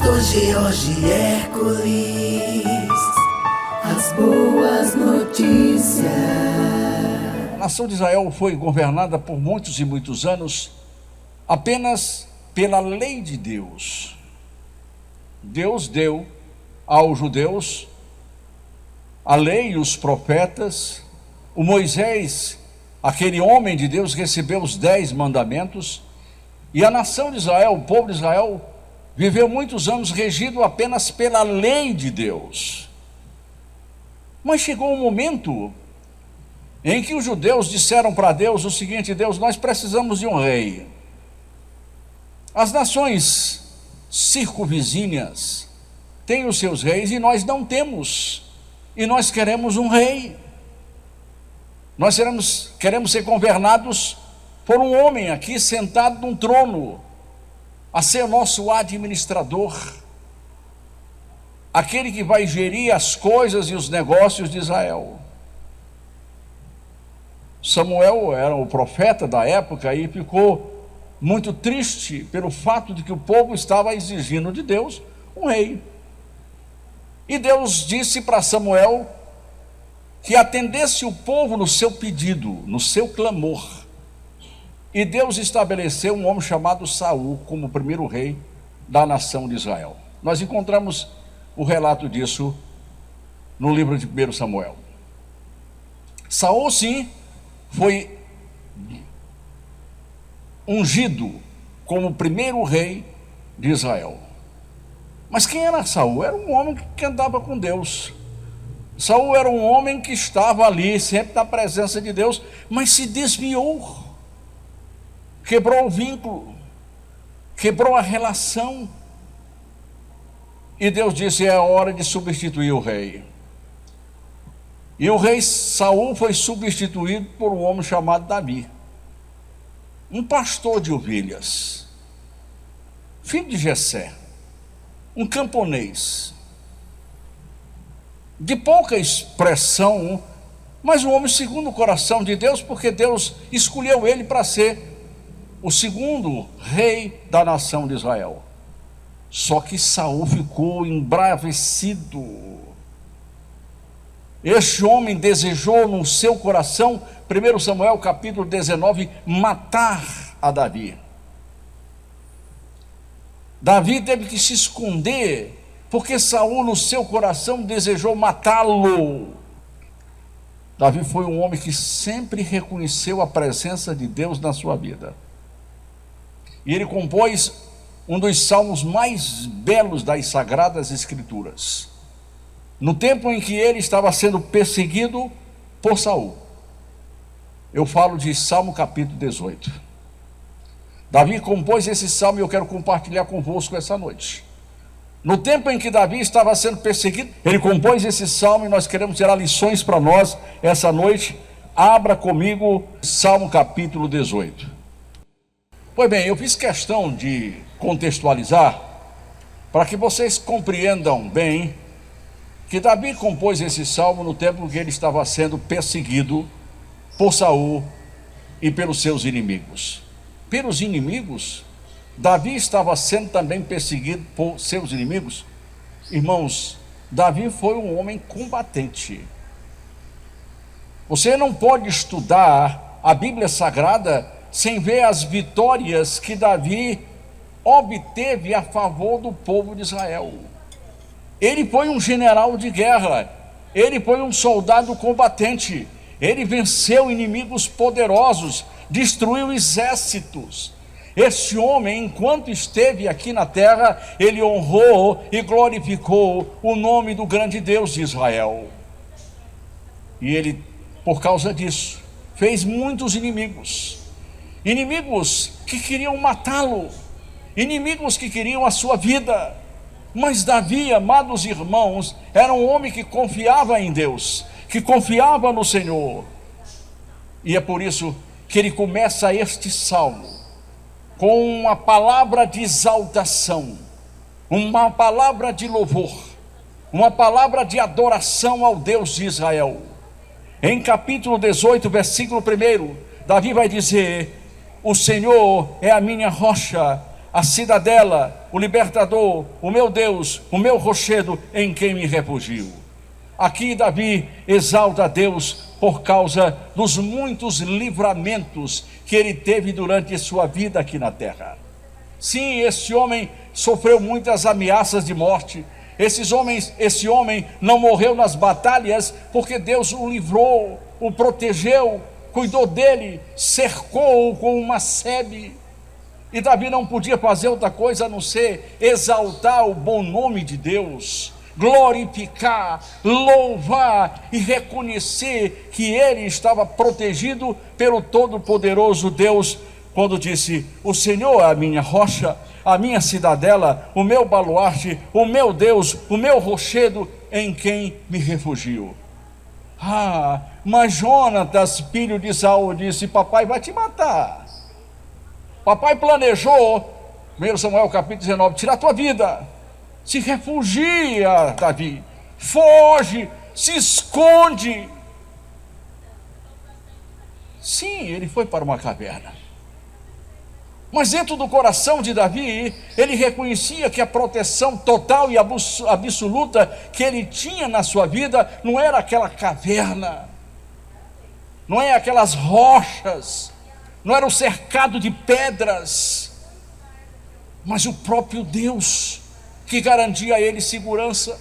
Pastor George Hércules, as boas notícias. A nação de Israel foi governada por muitos e muitos anos apenas pela lei de Deus. Deus deu aos judeus a lei e os profetas. O Moisés, aquele homem de Deus, recebeu os 10 mandamentos. E a nação de Israel, o povo de Israel, viveu muitos anos regido apenas pela lei de Deus. Mas chegou um momento em que os judeus disseram para Deus o seguinte: Deus, nós precisamos de um rei. As nações circunvizinhas têm os seus reis e nós não temos. E nós queremos um rei. Nós queremos ser governados por um homem aqui sentado num trono, a ser nosso administrador, aquele que vai gerir as coisas e os negócios de Israel. Samuel era o profeta da época e ficou muito triste pelo fato de que o povo estava exigindo de Deus um rei. E Deus disse para Samuel que atendesse o povo no seu pedido, no seu clamor. E Deus estabeleceu um homem chamado Saul como o primeiro rei da nação de Israel. Nós encontramos o relato disso no livro de 1 Samuel. Saul, sim, foi ungido como o primeiro rei de Israel. Mas quem era Saul? Era um homem que andava com Deus. Saul era um homem que estava ali, sempre na presença de Deus, mas se desviou. Quebrou o vínculo, quebrou a relação. E Deus disse: é a hora de substituir o rei. E o rei Saul foi substituído por um homem chamado Davi, um pastor de ovelhas, filho de Jessé, um camponês, de pouca expressão, mas um homem segundo o coração de Deus, porque Deus escolheu ele para ser o segundo rei da nação de Israel. Só que Saul ficou embravecido. Este homem desejou no seu coração, 1 Samuel capítulo 19, matar a Davi. Davi teve que se esconder, porque Saul no seu coração desejou matá-lo. Davi foi um homem que sempre reconheceu a presença de Deus na sua vida. E ele compôs um dos salmos mais belos das Sagradas Escrituras, no tempo em que ele estava sendo perseguido por Saul. Eu falo de Salmo capítulo 18. Davi compôs esse salmo e eu quero compartilhar convosco essa noite. No tempo em que Davi estava sendo perseguido, ele compôs esse salmo e nós queremos tirar lições para nós essa noite. Abra comigo Salmo capítulo 18. Pois bem, eu fiz questão de contextualizar para que vocês compreendam bem que Davi compôs esse salmo no tempo em que ele estava sendo perseguido por Saul e pelos seus inimigos. Pelos inimigos, Davi estava sendo também perseguido por seus inimigos. Irmãos, Davi foi um homem combatente. Você não pode estudar a Bíblia Sagrada sem ver as vitórias que Davi obteve a favor do povo de Israel. Ele foi um general de guerra, ele foi um soldado combatente, ele venceu inimigos poderosos, destruiu exércitos. Esse homem, enquanto esteve aqui na terra, ele honrou e glorificou o nome do grande Deus de Israel. E ele, por causa disso, fez muitos inimigos. Inimigos que queriam matá-lo, inimigos que queriam a sua vida. Mas Davi, amados irmãos, era um homem que confiava em Deus, que confiava no Senhor. E é por isso que ele começa este salmo com uma palavra de exaltação, uma palavra de louvor, uma palavra de adoração ao Deus de Israel. Em capítulo 18, versículo 1, Davi vai dizer: o Senhor é a minha rocha, a cidadela, o libertador, o meu Deus, o meu rochedo em quem me refugio. Aqui Davi exalta a Deus por causa dos muitos livramentos que ele teve durante sua vida aqui na terra. Sim, esse homem sofreu muitas ameaças de morte. Esse homem não morreu nas batalhas porque Deus o livrou, o protegeu, cuidou dele, cercou-o com uma sebe. E Davi não podia fazer outra coisa a não ser exaltar o bom nome de Deus, glorificar, louvar e reconhecer que ele estava protegido pelo Todo-Poderoso Deus, quando disse: o Senhor é a minha rocha, a minha cidadela, o meu baluarte, o meu Deus, o meu rochedo em quem me refugio. Mas Jonatas, filho de Saul, disse: papai vai te matar. Papai planejou, 1 Samuel capítulo 19, tirar a tua vida. Se refugia, Davi, foge, se esconde. Sim, ele foi para uma caverna. Mas dentro do coração de Davi, ele reconhecia que a proteção total e absoluta que ele tinha na sua vida não era aquela caverna, não é aquelas rochas, não era o cercado de pedras, mas o próprio Deus que garantia a ele segurança.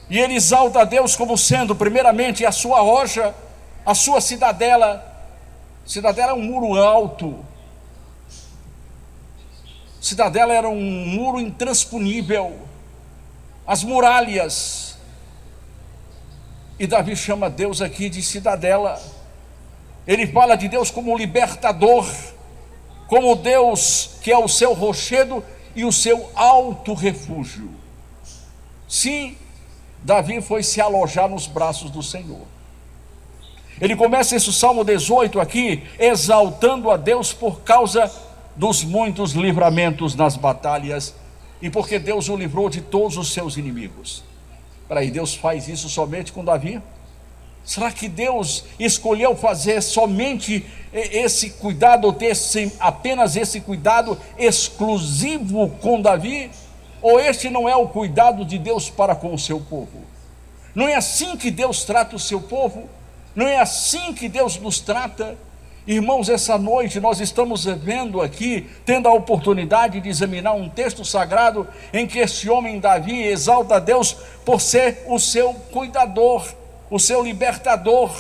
E ele exalta a Deus como sendo primeiramente a sua rocha, a sua cidadela. Cidadela é um muro alto, cidadela era um muro intransponível, as muralhas. E Davi chama Deus aqui de cidadela. Ele fala de Deus como libertador, como Deus que é o seu rochedo e o seu alto refúgio. Sim, Davi foi se alojar nos braços do Senhor. Ele começa esse Salmo 18 aqui, exaltando a Deus por causa dos muitos livramentos nas batalhas, e porque Deus o livrou de todos os seus inimigos. Peraí, Deus faz isso somente com Davi? Será que Deus escolheu fazer somente esse cuidado, ou ter apenas esse cuidado exclusivo com Davi? Ou este não é o cuidado de Deus para com o seu povo? Não é assim que Deus trata o seu povo? Não é assim que Deus nos trata? Irmãos, essa noite nós estamos vendo aqui, tendo a oportunidade de examinar um texto sagrado em que esse homem Davi exalta a Deus por ser o seu cuidador, o seu libertador,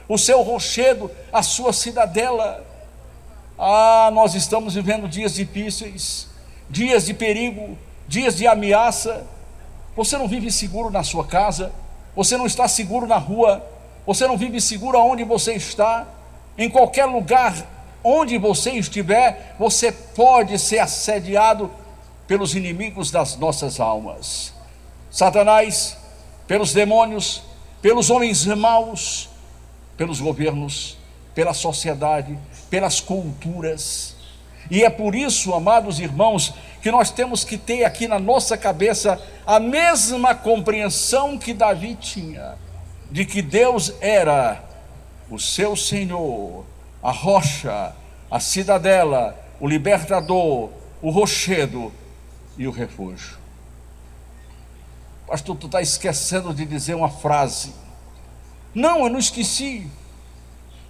o seu rochedo, a sua cidadela. Nós estamos vivendo dias difíceis, dias de perigo, dias de ameaça. Você não vive seguro na sua casa, você não está seguro na rua, você não vive seguro aonde você está. Em qualquer lugar onde você estiver, você pode ser assediado pelos inimigos das nossas almas. Satanás, pelos demônios, pelos homens maus, pelos governos, pela sociedade, pelas culturas. E é por isso, amados irmãos, que nós temos que ter aqui na nossa cabeça a mesma compreensão que Davi tinha, de que Deus era o seu Senhor, a rocha, a cidadela, o libertador, o rochedo e o refúgio. Pastor, tu está esquecendo de dizer uma frase. Não, eu não esqueci.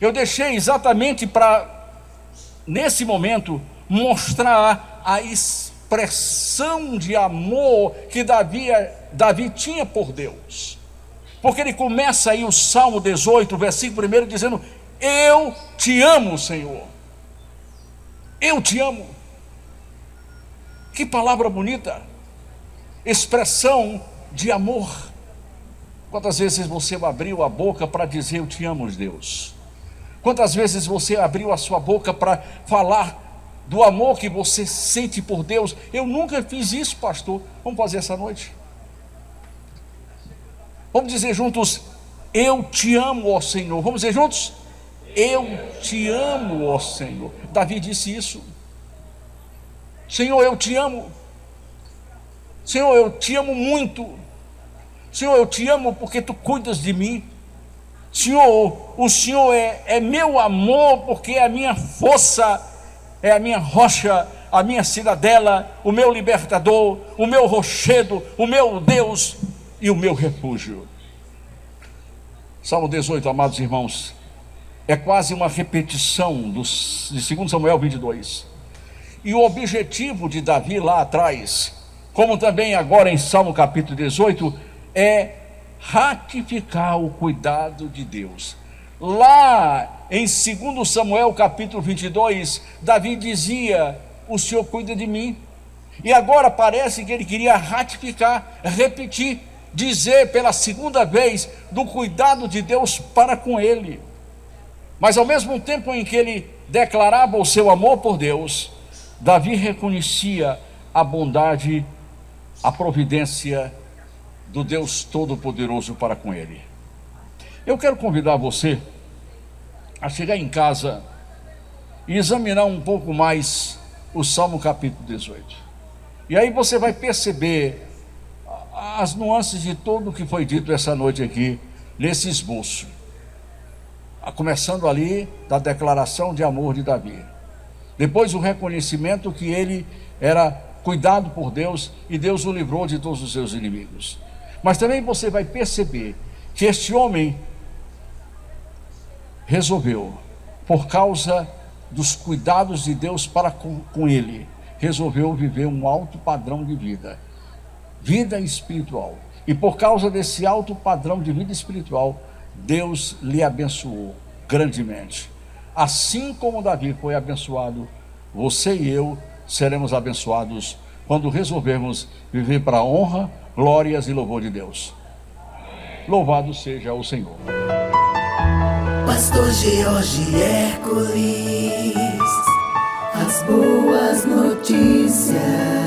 Eu deixei exatamente para, nesse momento, mostrar a expressão de amor que Davi tinha por Deus. Porque ele começa aí o Salmo 18, versículo 1, dizendo: eu te amo, Senhor. Eu te amo. Que palavra bonita. Expressão de amor. Quantas vezes você abriu a boca para dizer eu te amo, Deus? Quantas vezes você abriu a sua boca para falar do amor que você sente por Deus? Eu nunca fiz isso, pastor. Vamos fazer essa noite? Vamos dizer juntos: eu te amo, ó Senhor. Vamos dizer juntos: eu te amo, ó Senhor. Davi disse isso. Senhor, eu te amo. Senhor, eu te amo muito. Senhor, eu te amo porque tu cuidas de mim. Senhor, o Senhor é meu amor, porque é a minha força, é a minha rocha, a minha cidadela, o meu libertador, o meu rochedo, o meu Deus e o meu refúgio. Salmo 18, amados irmãos, é quase uma repetição de 2 Samuel 22. E o objetivo de Davi lá atrás, como também agora em Salmo capítulo 18, é ratificar o cuidado de Deus. Lá em 2 Samuel capítulo 22, Davi dizia: o Senhor cuida de mim. E agora parece que ele queria ratificar, repetir, dizer pela segunda vez do cuidado de Deus para com ele. Mas ao mesmo tempo em que ele declarava o seu amor por Deus, Davi reconhecia a bondade, a providência do Deus Todo-Poderoso para com ele. Eu quero convidar você a chegar em casa e examinar um pouco mais o Salmo capítulo 18. E aí você vai perceber as nuances de tudo o que foi dito essa noite aqui, nesse esboço. Começando ali da declaração de amor de Davi. Depois o reconhecimento que ele era cuidado por Deus e Deus o livrou de todos os seus inimigos. Mas também você vai perceber que este homem resolveu, por causa dos cuidados de Deus para com ele, resolveu viver um alto padrão de vida espiritual. E por causa desse alto padrão de vida espiritual, Deus lhe abençoou grandemente. Assim como Davi foi abençoado, você e eu seremos abençoados quando resolvermos viver para a honra, glórias e louvor de Deus. Louvado seja o Senhor. Pastor George Hércules, as boas notícias.